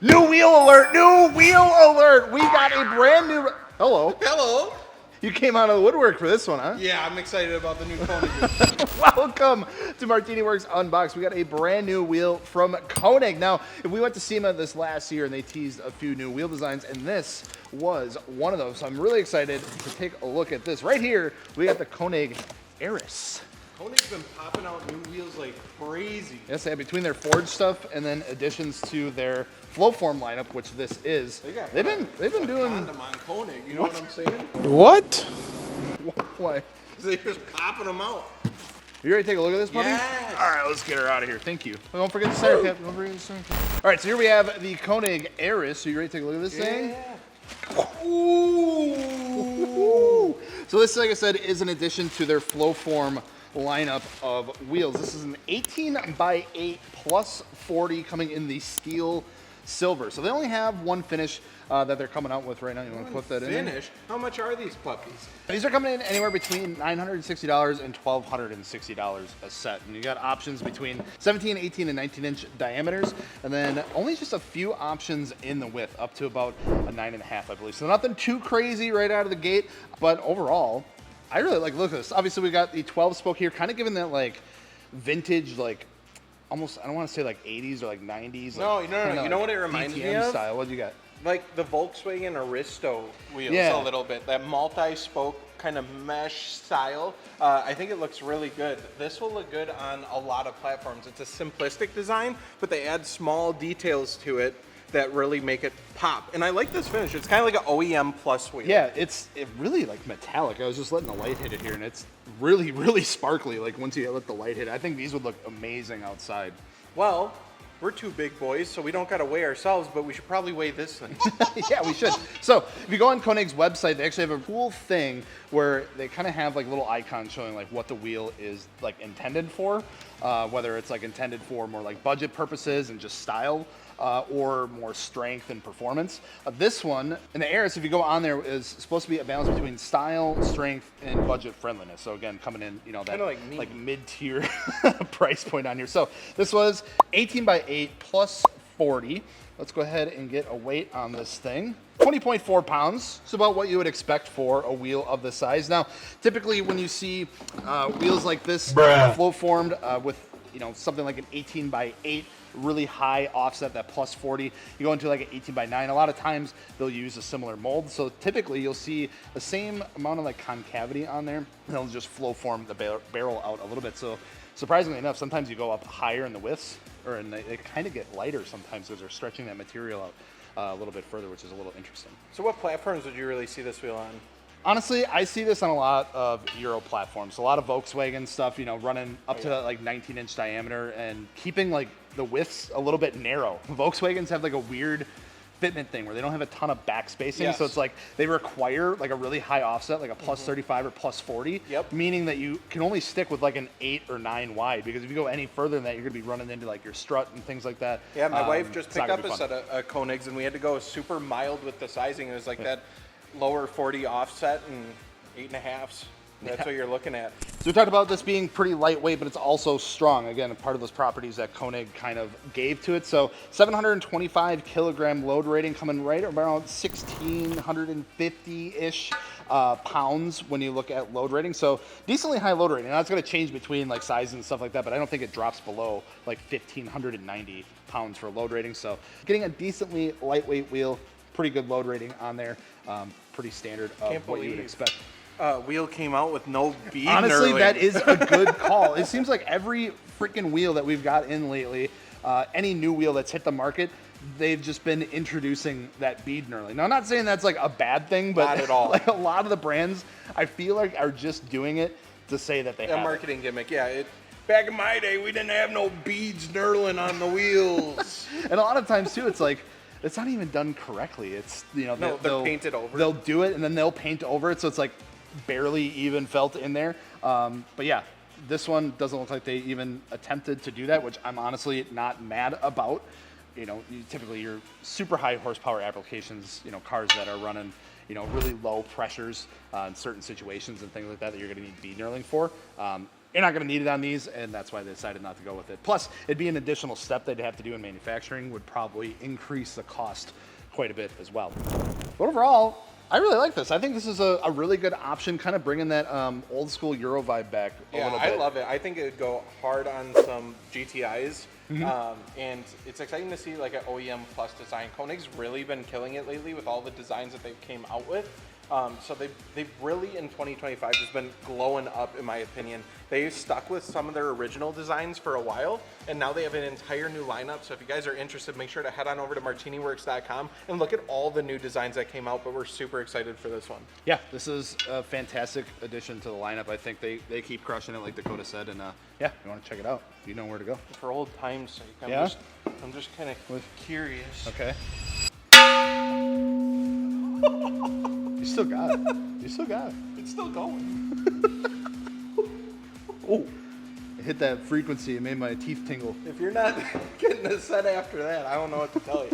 New wheel alert! New wheel alert! We got a brand new. Hello. Hello. You came out of the woodwork for this one, huh? Yeah, I'm excited about the new Konig. Welcome to MartiniWorks Unbox. We got a brand new wheel from Konig. Now, if we went to SEMA this last year and they teased a few new wheel designs, and this was one of those. So I'm really excited to take a look at this. Right here, we got the Konig Aeris. Konig's been popping out new wheels like crazy. Yes, they have between their forged stuff and then additions to their flow form lineup, which this is. They've been doing condom on Konig. You know what I'm saying? What? Why? They're just popping them out. You ready to take a look at this, puppy? Yes. All right, let's get her out of here. Thank you. Don't forget the center cap. Don't forget the center cap. All right, so here we have the Konig Aeris. So you ready to take a look at this thing? Ooh. So this, like I said, is an addition to their flow form lineup of wheels. This is an 18 by 8 plus 40 coming in the steel silver. So they only have one finish that they're coming out with right now. You want to put that in? Finish? How much are these puppies? These are coming in anywhere between $960 and $1,260 a set. And you got options between 17, 18, and 19 inch diameters. And then only just a few options in the width, up to about a 9.5, I believe. So nothing too crazy right out of the gate, but overall, I really like look at this. Obviously, we got the 12 spoke here, kind of giving that like vintage, like almost, I don't want to say like 80s or like 90s. No, like, you know what it reminds me of? style. What do you got? Like the Volkswagen Aristo wheels Yeah. a little bit. That multi-spoke kind of mesh style. I think it looks really good. This will look good on a lot of platforms. It's a simplistic design, but they add small details to it that really make it pop. And I like this finish. It's kind of like an OEM plus wheel. Yeah, it really like metallic. I was just letting the light hit it here, and it's really, really sparkly. Like once you let the light hit it, I think these would look amazing outside. Well, we're two big boys, so we don't gotta weigh ourselves, but we should probably weigh this thing. Yeah, we should. So if you go on Konig's website, they actually have a cool thing where they kind of have like little icons showing like what the wheel is like intended for, whether it's like intended for more like budget purposes and just style, or more strength and performance. This one, in the Aeris, if you go on there, is supposed to be a balance between style, strength, and budget friendliness. So again, coming in, you know, that like mid-tier price point on here. So this was 18 by 8 plus 40. Let's go ahead and get a weight on this thing. 20.4 pounds. It's about what you would expect for a wheel of this size. Now, typically when you see wheels like this flow formed with, you know, something like an 18 by 8, really high offset, that plus 40, you go into like an 18 by 9. A lot of times they'll use a similar mold. So typically you'll see the same amount of like concavity on there, and they'll just flow form the barrel out a little bit. So surprisingly enough, sometimes you go up higher in the widths, and they kind of get lighter sometimes because they're stretching that material out a little bit further, which is a little interesting. So what platforms would you really see this wheel on? Honestly, I see this on a lot of Euro platforms. A lot of Volkswagen stuff, you know, running up to that like 19-inch diameter and keeping like the widths a little bit narrow. Volkswagens have like a weird fitment thing where they don't have a ton of back spacing. Yes. So it's like they require like a really high offset, like a plus 35 or plus 40, meaning that you can only stick with like an 8 or 9 wide, because if you go any further than that, you're gonna be running into like your strut and things like that. Yeah, my wife just picked up a set of Konigs, and we had to go super mild with the sizing. It was like that lower 40 offset and 8.5s. That's what you're looking at. So we talked about this being pretty lightweight, but it's also strong. Again, part of those properties that Konig kind of gave to it. So 725 kilogram load rating, coming right around 1,650-ish pounds when you look at load rating. So decently high load rating. Now it's going to change between like sizes and stuff like that, but I don't think it drops below like 1,590 pounds for load rating. So getting a decently lightweight wheel, pretty good load rating on there, pretty standard of what you would expect. Wheel came out with no bead Honestly, knurling. that is a good call. It seems like every freaking wheel that we've got in lately, any new wheel that's hit the market, they've just been introducing that bead knurling. Now, I'm not saying that's like a bad thing, but not at all. Like a lot of the brands, I feel like, are just doing it to say that they have a marketing gimmick. Yeah, back in my day, we didn't have no beads knurling on the wheels. And a lot of times too, it's like, it's not even done correctly. It's, you know, they'll paint it over. They'll do it and then they'll paint over it, so it's like barely even felt in there. But yeah, this one doesn't look like they even attempted to do that, which I'm honestly not mad about. You know, typically your super high horsepower applications, you know, cars that are running, you know, really low pressures in certain situations and things like that you're going to need bead knurling for. You're not going to need it on these, and that's why they decided not to go with it. Plus, it'd be an additional step they'd have to do in manufacturing, would probably increase the cost quite a bit as well. But overall, I really like this. I think this is a really good option, kind of bringing that old school Euro vibe back a little bit. I love it. I think it would go hard on some GTIs. And it's exciting to see like an OEM plus design. Konig's really been killing it lately with all the designs that they've came out with. So they've really in 2025 just been glowing up, in my opinion. They stuck with some of their original designs for a while, and now they have an entire new lineup. So if you guys are interested, make sure to head on over to MartiniWorks.com and look at all the new designs that came out, but we're super excited for this one. Yeah, this is a fantastic addition to the lineup. I think they keep crushing it, like Dakota said, and yeah, if you want to check it out, you know where to go. For old time's sake, I'm just kind of curious. Okay. You still got it. You still got it. It's still going. Oh, it hit that frequency. It made my teeth tingle. If you're not getting a set after that, I don't know what to tell you.